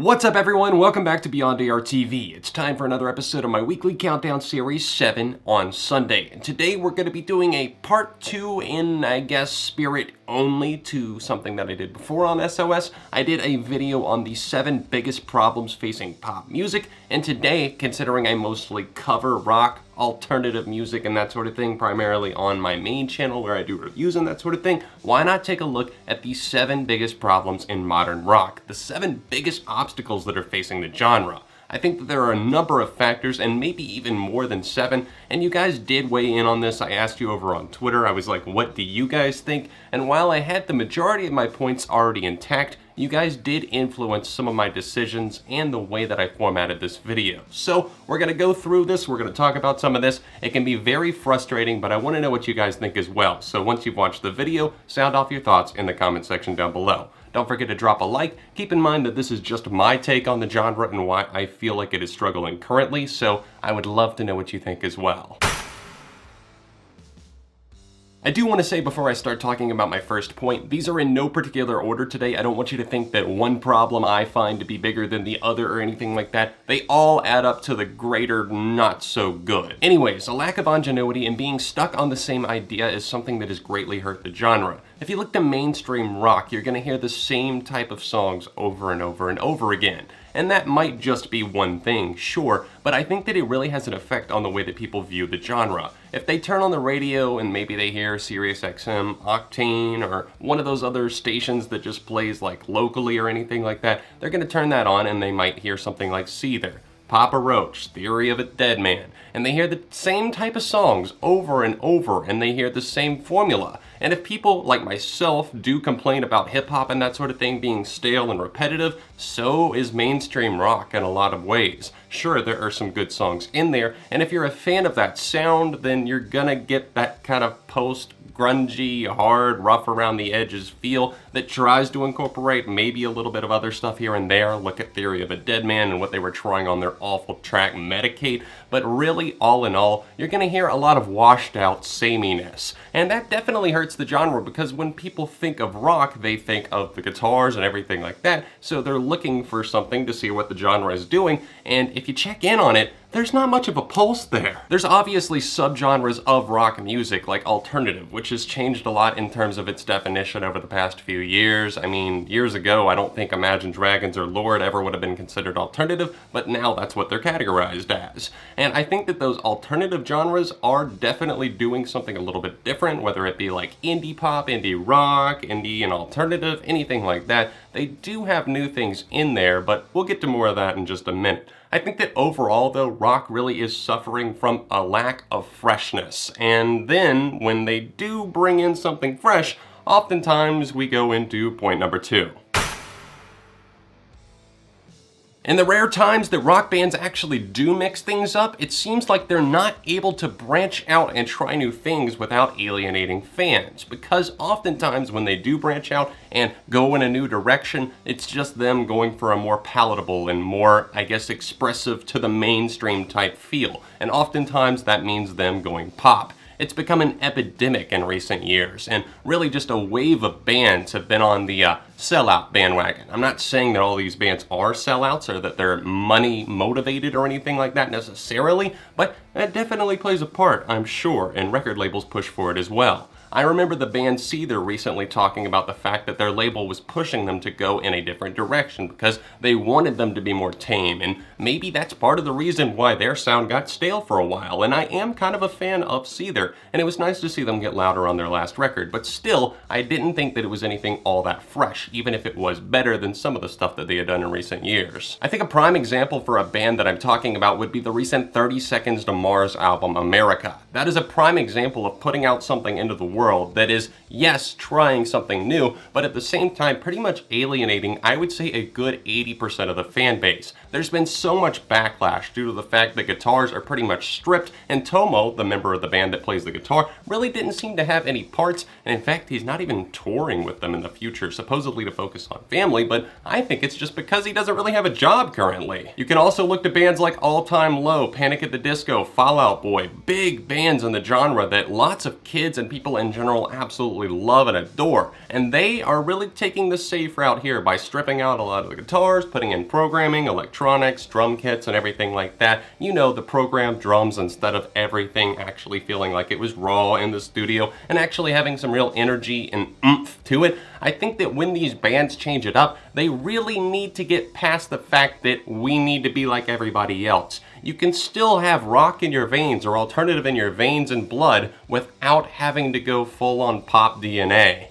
What's up everyone, welcome back to Beyond ARTV. It's time for another episode of my weekly countdown series 7 on Sunday. And today we're going to be doing a part 2 in, I guess, spirit only to something that I did before on SOS. I did a video on the 7 biggest problems facing pop music, and today, considering I mostly cover rock, alternative music, and that sort of thing, primarily on my main channel where I do reviews and that sort of thing, why not take a look at the 7 biggest problems in modern rock, the 7 biggest obstacles that are facing the genre. I think that there are a number of factors, and maybe even more than 7, and you guys did weigh in on this. I asked you over on Twitter, I was like, what do you guys think? And while I had the majority of my points already intact, you guys did influence some of my decisions and the way that I formatted this video. So we're going to go through this, we're going to talk about some of this. It can be very frustrating, but I want to know what you guys think as well. So once you've watched the video, sound off your thoughts in the comment section down below. Don't forget to drop a like. Keep in mind that this is just my take on the genre and why I feel like it is struggling currently, so I would love to know what you think as well. I do want to say before I start talking about my first point, these are in no particular order today. I don't want you to think that one problem I find to be bigger than the other or anything like that. They all add up to the greater not so good. Anyways, a lack of ingenuity and being stuck on the same idea is something that has greatly hurt the genre. If you look to mainstream rock, you're going to hear the same type of songs over and over and over again. And that might just be one thing, sure, but I think that it really has an effect on the way that people view the genre. If they turn on the radio and maybe they hear Sirius XM, Octane, or one of those other stations that just plays like locally or anything like that, they're going to turn that on and they might hear something like Seether, Papa Roach, Theory of a Dead Man, and they hear the same type of songs over and over, and they hear the same formula. And if people like myself do complain about hip-hop and that sort of thing being stale and repetitive, so is mainstream rock in a lot of ways. Sure, there are some good songs in there, and if you're a fan of that sound, then you're gonna get that kind of post-grungy, hard, rough around the edges feel that tries to incorporate maybe a little bit of other stuff here and there. Look at Theory of a Dead Man and what they were trying on their awful track Medicate, but really, all in all, you're gonna hear a lot of washed out sameness. And that definitely hurts the genre because when people think of rock, they think of the guitars and everything like that, so they're looking for something to see what the genre is doing, and if you check in on it, there's not much of a pulse there. There's obviously subgenres of rock music, like alternative, which has changed a lot in terms of its definition over the past few years. I mean, years ago, I don't think Imagine Dragons or Lord ever would have been considered alternative, but now that's what they're categorized as. And I think that those alternative genres are definitely doing something a little bit different, whether it be like indie pop, indie rock, indie and alternative, anything like that. They do have new things in there, but we'll get to more of that in just a minute. I think that overall, though, rock really is suffering from a lack of freshness. And then, when they do bring in something fresh, oftentimes we go into point number 2. In the rare times that rock bands actually do mix things up, it seems like they're not able to branch out and try new things without alienating fans. Because oftentimes when they do branch out and go in a new direction, it's just them going for a more palatable and more, I guess, expressive to the mainstream type feel. And oftentimes that means them going pop. It's become an epidemic in recent years, and really just a wave of bands have been on the sellout bandwagon. I'm not saying that all these bands are sellouts or that they're money motivated or anything like that necessarily, but that definitely plays a part, I'm sure, and record labels push for it as well. I remember the band Seether recently talking about the fact that their label was pushing them to go in a different direction because they wanted them to be more tame, and maybe that's part of the reason why their sound got stale for a while, and I am kind of a fan of Seether, and it was nice to see them get louder on their last record, but still, I didn't think that it was anything all that fresh, even if it was better than some of the stuff that they had done in recent years. I think a prime example for a band that I'm talking about would be the recent 30 Seconds to Mars album, America. That is a prime example of putting out something into the world that is, yes, trying something new, but at the same time pretty much alienating, I would say, a good 80% of the fan base. There's been so much backlash due to the fact that guitars are pretty much stripped, and Tomo, the member of the band that plays the guitar, really didn't seem to have any parts, and in fact, he's not even touring with them in the future, supposedly to focus on family, but I think it's just because he doesn't really have a job currently. You can also look to bands like All Time Low, Panic at the Disco, Fall Out Boy, big bands in the genre that lots of kids and people in in general absolutely love and adore. And they are really taking the safe route here by stripping out a lot of the guitars, putting in programming, electronics, drum kits, and everything like that. You know, the programmed drums instead of everything actually feeling like it was raw in the studio and actually having some real energy and oomph to it. I think that when these bands change it up, they really need to get past the fact that we need to be like everybody else. You can still have rock in your veins or alternative in your veins and blood without having to go full on pop DNA.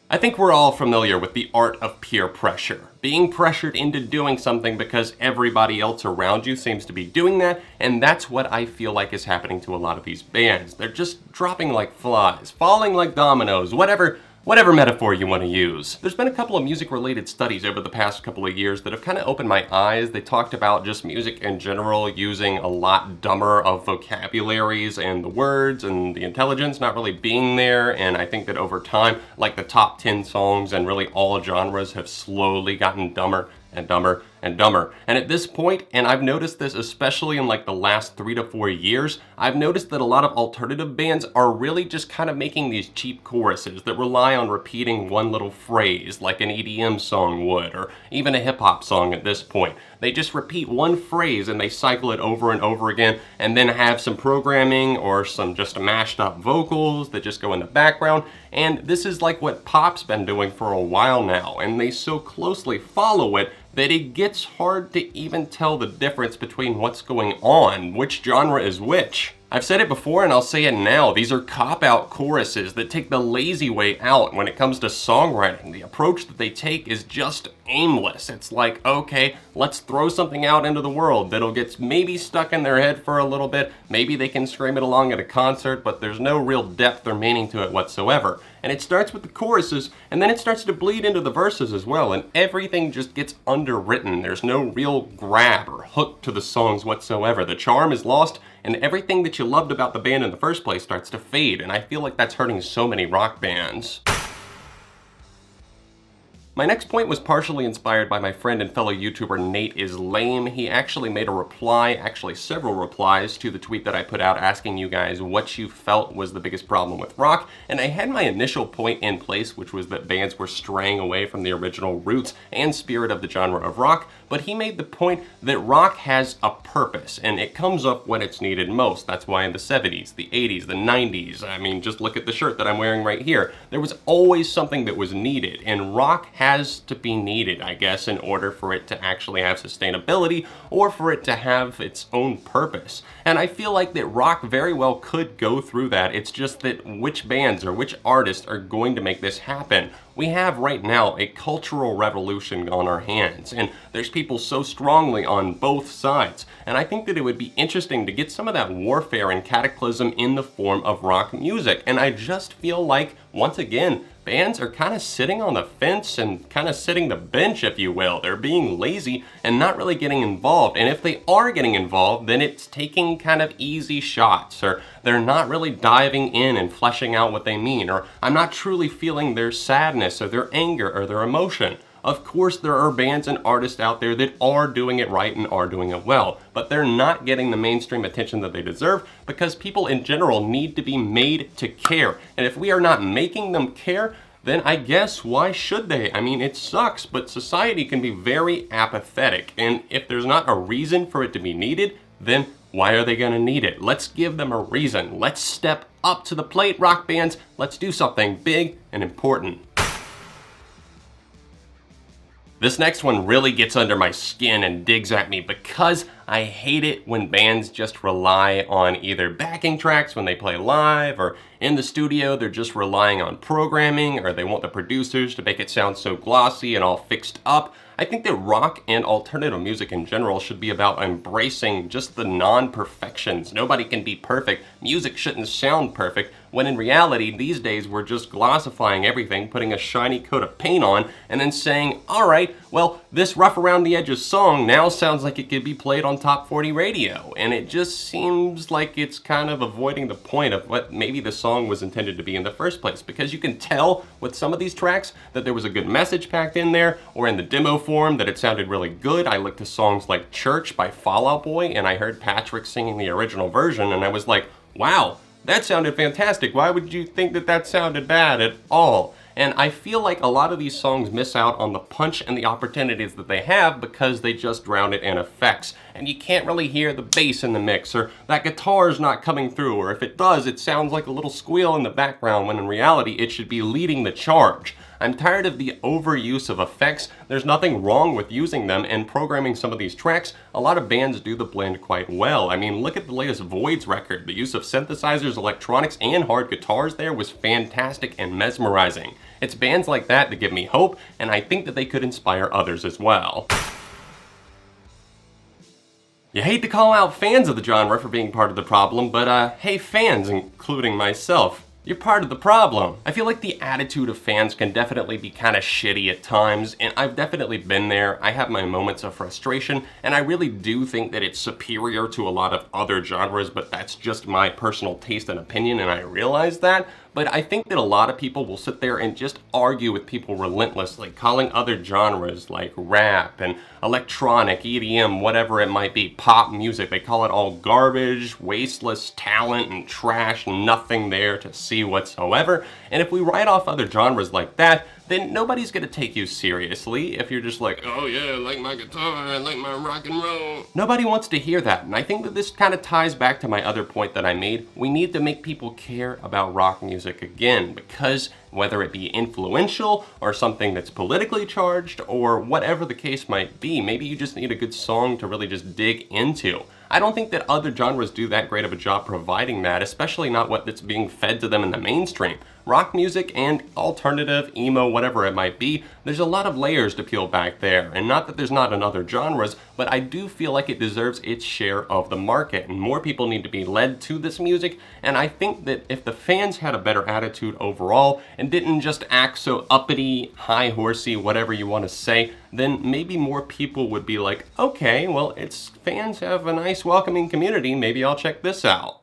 I think we're all familiar with the art of peer pressure. Being pressured into doing something because everybody else around you seems to be doing that, and that's what I feel like is happening to a lot of these bands. They're just dropping like flies, falling like dominoes, whatever metaphor you want to use. There's been a couple of music-related studies over the past couple of years that have kind of opened my eyes. They talked about just music in general using a lot dumber of vocabularies and the words and the intelligence not really being there, and I think that over time, like the top 10 songs and really all genres have slowly gotten dumber and dumber and dumber. And at this point, and I've noticed this especially in like the last 3 to 4 years, I've noticed that a lot of alternative bands are really just kind of making these cheap choruses that rely on repeating one little phrase like an EDM song would, or even a hip-hop song at this point. They just repeat one phrase and they cycle it over and over again and then have some programming or some just mashed up vocals that just go in the background. And this is like what pop's been doing for a while now, and they so closely follow it that it gets hard to even tell the difference between what's going on, which genre is which. I've said it before and I'll say it now, these are cop-out choruses that take the lazy way out when it comes to songwriting. The approach that they take is just aimless. It's like, okay, let's throw something out into the world that'll get maybe stuck in their head for a little bit, maybe they can scream it along at a concert, but there's no real depth or meaning to it whatsoever. And it starts with the choruses, and then it starts to bleed into the verses as well, and everything just gets underwritten. There's no real grab or hook to the songs whatsoever. The charm is lost, and everything that you loved about the band in the first place starts to fade, and I feel like that's hurting so many rock bands. My next point was partially inspired by my friend and fellow YouTuber Nate Is Lame. He actually made a reply, actually several replies, to the tweet that I put out asking you guys what you felt was the biggest problem with rock, and I had my initial point in place, which was that bands were straying away from the original roots and spirit of the genre of rock, but he made the point that rock has a purpose, and it comes up when it's needed most. That's why in the 70s, the 80s, the 90s, I mean, just look at the shirt that I'm wearing right here, there was always something that was needed, and rock has to be needed, I guess, in order for it to actually have sustainability or for it to have its own purpose. And I feel like that rock very well could go through that. It's just that which bands or which artists are going to make this happen. We have right now a cultural revolution on our hands, and there's people so strongly on both sides. And I think that it would be interesting to get some of that warfare and cataclysm in the form of rock music. And I just feel like, once again, bands are kind of sitting on the fence and kind of sitting the bench, if you will. They're being lazy and not really getting involved. And if they are getting involved, then it's taking kind of easy shots, or they're not really diving in and fleshing out what they mean, or I'm not truly feeling their sadness or their anger or their emotion. Of course, there are bands and artists out there that are doing it right and are doing it well, but they're not getting the mainstream attention that they deserve because people in general need to be made to care. And if we are not making them care, then I guess why should they? I mean, it sucks, but society can be very apathetic. And if there's not a reason for it to be needed, then why are they gonna need it? Let's give them a reason. Let's step up to the plate, rock bands. Let's do something big and important. This next one really gets under my skin and digs at me because I hate it when bands just rely on either backing tracks when they play live, or in the studio they're just relying on programming, or they want the producers to make it sound so glossy and all fixed up. I think that rock and alternative music in general should be about embracing just the non-perfections. Nobody can be perfect. Music shouldn't sound perfect, when in reality, these days we're just glossifying everything, putting a shiny coat of paint on, and then saying, alright, well, this rough around the edges song now sounds like it could be played on Top 40 radio. And it just seems like it's kind of avoiding the point of what maybe the song was intended to be in the first place. Because you can tell with some of these tracks that there was a good message packed in there, or in the demo form that it sounded really good. I looked to songs like Church by Fall Out Boy, and I heard Patrick singing the original version, and I was like, wow, That sounded fantastic. Why would you think that that sounded bad at all? And I feel like a lot of these songs miss out on the punch and the opportunities that they have because they just drown it in effects. And you can't really hear the bass in the mix, or that guitar's not coming through, or if it does, it sounds like a little squeal in the background when in reality it should be leading the charge. I'm tired of the overuse of effects. There's nothing wrong with using them and programming some of these tracks. A lot of bands do the blend quite well. I mean, look at the latest Voids record. The use of synthesizers, electronics, and hard guitars there was fantastic and mesmerizing. It's bands like that that give me hope, and I think that they could inspire others as well. You hate to call out fans of the genre for being part of the problem, but hey fans, including myself, you're part of the problem. I feel like the attitude of fans can definitely be kind of shitty at times, and I've definitely been there. I have my moments of frustration, and I really do think that it's superior to a lot of other genres, but that's just my personal taste and opinion, and I realize that. But I think that a lot of people will sit there and just argue with people relentlessly, calling other genres like rap and electronic, EDM, whatever it might be, pop music. They call it all garbage, wasteless talent, and trash, nothing there to see whatsoever. And if we write off other genres like that, then nobody's gonna take you seriously if you're just like, oh yeah, I like my guitar, I like my rock and roll. Nobody wants to hear that, and I think that this kind of ties back to my other point that I made. We need to make people care about rock music again, because whether it be influential or something that's politically charged or whatever the case might be, maybe you just need a good song to really just dig into. I don't think that other genres do that great of a job providing that, especially not what that's being fed to them in the mainstream. Rock music and alternative, emo, whatever it might be, there's a lot of layers to peel back there. And not that there's not in other genres, but I do feel like it deserves its share of the market. And more people need to be led to this music. And I think that if the fans had a better attitude overall and didn't just act so uppity, high horsey, whatever you want to say, then maybe more people would be like, okay, well, it's fans have a nice welcoming community, maybe I'll check this out.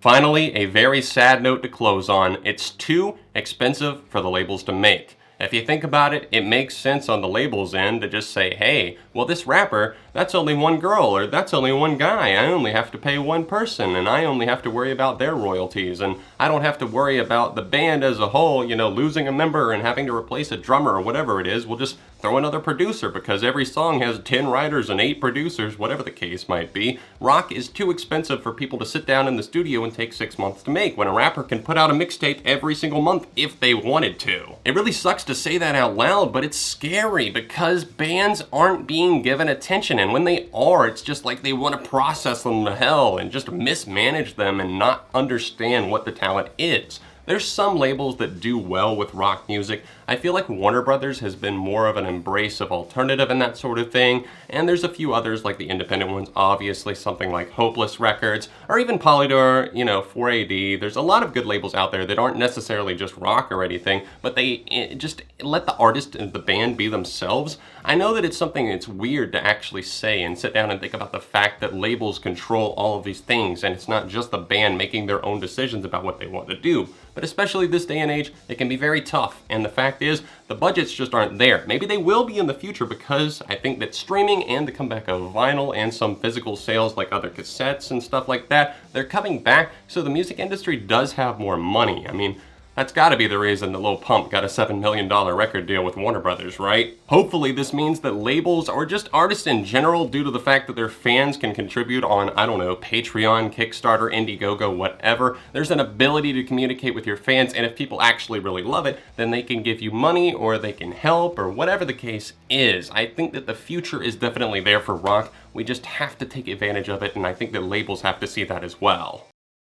Finally, a very sad note to close on. It's too expensive for the labels to make. If you think about it, it makes sense on the label's end to just say, hey, well this rapper, that's only one girl, or that's only one guy. I only have to pay one person, and I only have to worry about their royalties, and I don't have to worry about the band as a whole, you know, losing a member and having to replace a drummer or whatever it is. We'll just throw another producer because every song has 10 writers and 8 producers, whatever the case might be. Rock is too expensive for people to sit down in the studio and take 6 months to make, when a rapper can put out a mixtape every single month if they wanted to. It really sucks to say that out loud, but it's scary because bands aren't being given attention, and when they are, it's just like they want to process them to hell and just mismanage them and not understand what the talent is. There's some labels that do well with rock music. I feel like Warner Brothers has been more of an embrace of alternative and that sort of thing, and there's a few others like the independent ones, obviously something like Hopeless Records, or even Polydor, you know, 4AD. There's a lot of good labels out there that aren't necessarily just rock or anything, but they just let the artist and the band be themselves. I know that it's something that's weird to actually say and sit down and think about the fact that labels control all of these things, and it's not just the band making their own decisions about what they want to do. But especially this day and age, it can be very tough, and the fact is, the budgets just aren't there. Maybe they will be in the future because I think that streaming and the comeback of vinyl and some physical sales like other cassettes and stuff like that, they're coming back, so the music industry does have more money. I mean, that's gotta be the reason that Lil Pump got a $7 million record deal with Warner Brothers, right? Hopefully this means that labels, or just artists in general, due to the fact that their fans can contribute on, I don't know, Patreon, Kickstarter, Indiegogo, whatever, there's an ability to communicate with your fans, and if people actually really love it, then they can give you money, or they can help, or whatever the case is. I think that the future is definitely there for rock. We just have to take advantage of it, and I think that labels have to see that as well.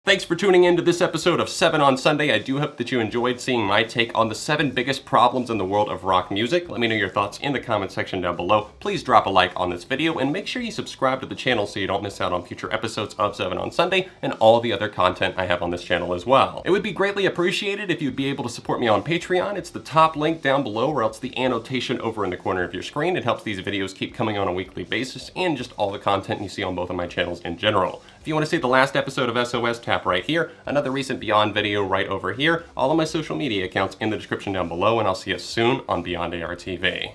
Thanks for tuning in to this episode of 7 on Sunday. I do hope that you enjoyed seeing my take on the 7 biggest problems in the world of rock music. Let me know your thoughts in the comment section down below. Please drop a like on this video and make sure you subscribe to the channel so you don't miss out on future episodes of 7 on Sunday and all the other content I have on this channel as well. It would be greatly appreciated if you'd be able to support me on Patreon. It's the top link down below, or else the annotation over in the corner of your screen. It helps these videos keep coming on a weekly basis and just all the content you see on both of my channels in general. If you want to see the last episode of SOS, tap right here. Another recent Beyond video right over here. All of my social media accounts in the description down below, and I'll see you soon on Beyond ARTV.